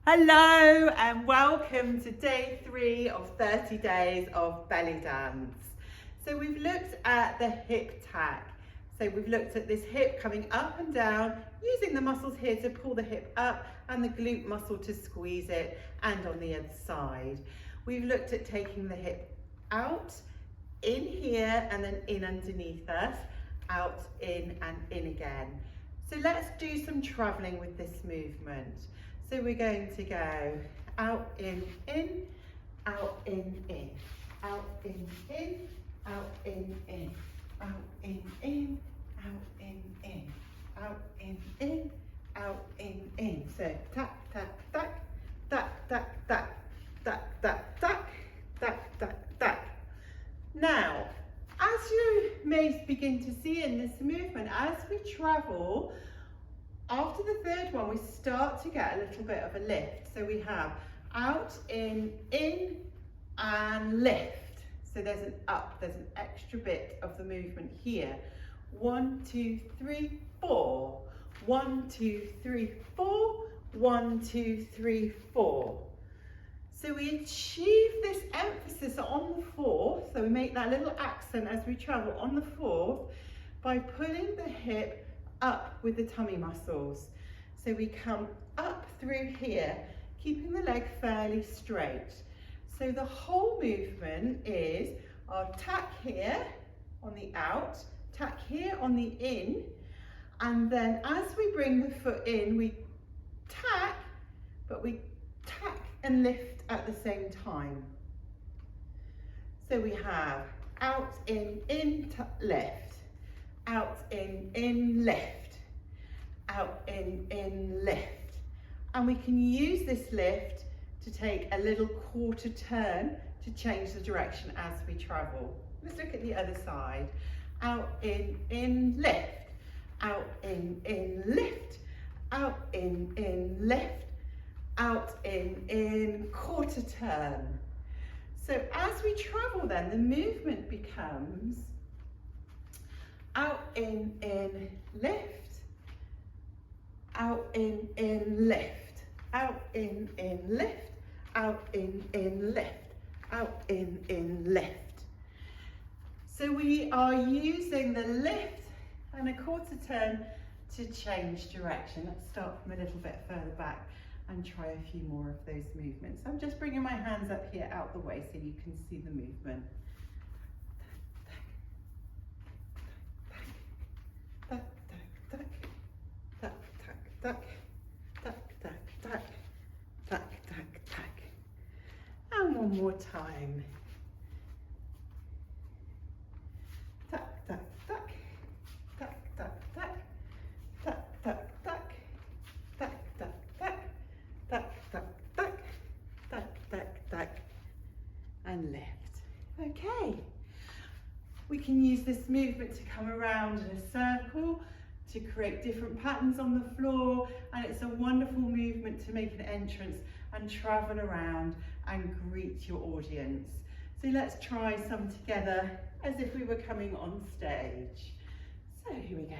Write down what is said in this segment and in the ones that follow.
Hello and welcome to day 3 of 30 days of belly dance. So we've looked at the hip tack. So we've looked at this hip coming up and down, using the muscles here to pull the hip up and the glute muscle to squeeze it, and on the other side. We've looked at taking the hip out, in here and then in underneath us, out, in and in again. So let's do some traveling with this movement. So we're going to go out, in, out, in, out, in, out, in, out, in, out, in, out, in, out, in. So tack, tack, tack, tack, tack, tack, tack, tack, tack, tack, tack, tack. Now, as you may begin to see in this movement, as we travel, after the third one, we start to get a little bit of a lift. So we have out, in, and lift. So there's an up, there's an extra bit of the movement here. 1, 2, 3, 4. 1, 2, 3, 4. 1, 2, 3, 4. So we achieve this emphasis on the fourth. So we make that little accent as we travel on the fourth by pulling the hip up with the tummy muscles. So we come up through here, keeping the leg fairly straight. So the whole movement is our tack here on the out, tack here on the in, and then as we bring the foot in, we tack, but we tack and lift at the same time. So we have out, in, lift. Out, in, lift. Out, in, lift. And we can use this lift to take a little quarter turn to change the direction as we travel. Let's look at the other side. Out, in, lift. Out, in, lift. Out, in, lift. Out, in, quarter turn. So as we travel then, the movement becomes out, in, lift, out, in, lift, out, in, lift, out, in, lift, out, in, lift. So we are using the lift and a quarter turn to change direction. Let's start from a little bit further back and try a few more of those movements. I'm just bringing my hands up here out the way so you can see the movement. Tack, tack, tack, tack, tack, tack, tack, tack, tack, tack, tack. And one more time. Tack, tack, tack, tack, tack, tack, tack, tack, tack, tack, tack, tack, tack, tack, tack, tack, tack, tack, and lift. Okay. We can use this movement to come around in a circle, to create different patterns on the floor, and it's a wonderful movement to make an entrance and travel around and greet your audience. So let's try some together as if we were coming on stage. So here we go.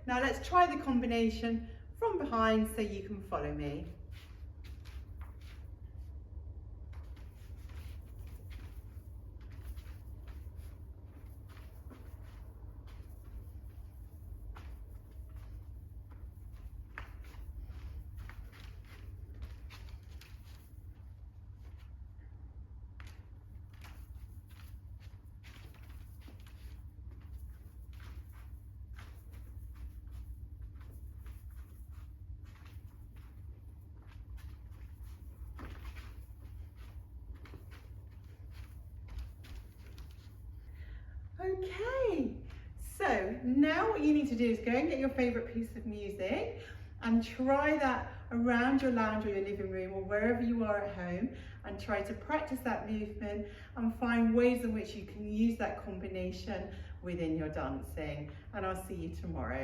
Now let's try the combination from behind so you can follow me. Okay, so now what you need to do is go and get your favourite piece of music and try that around your lounge or your living room or wherever you are at home, and try to practice that movement and find ways in which you can use that combination within your dancing. And I'll see you tomorrow.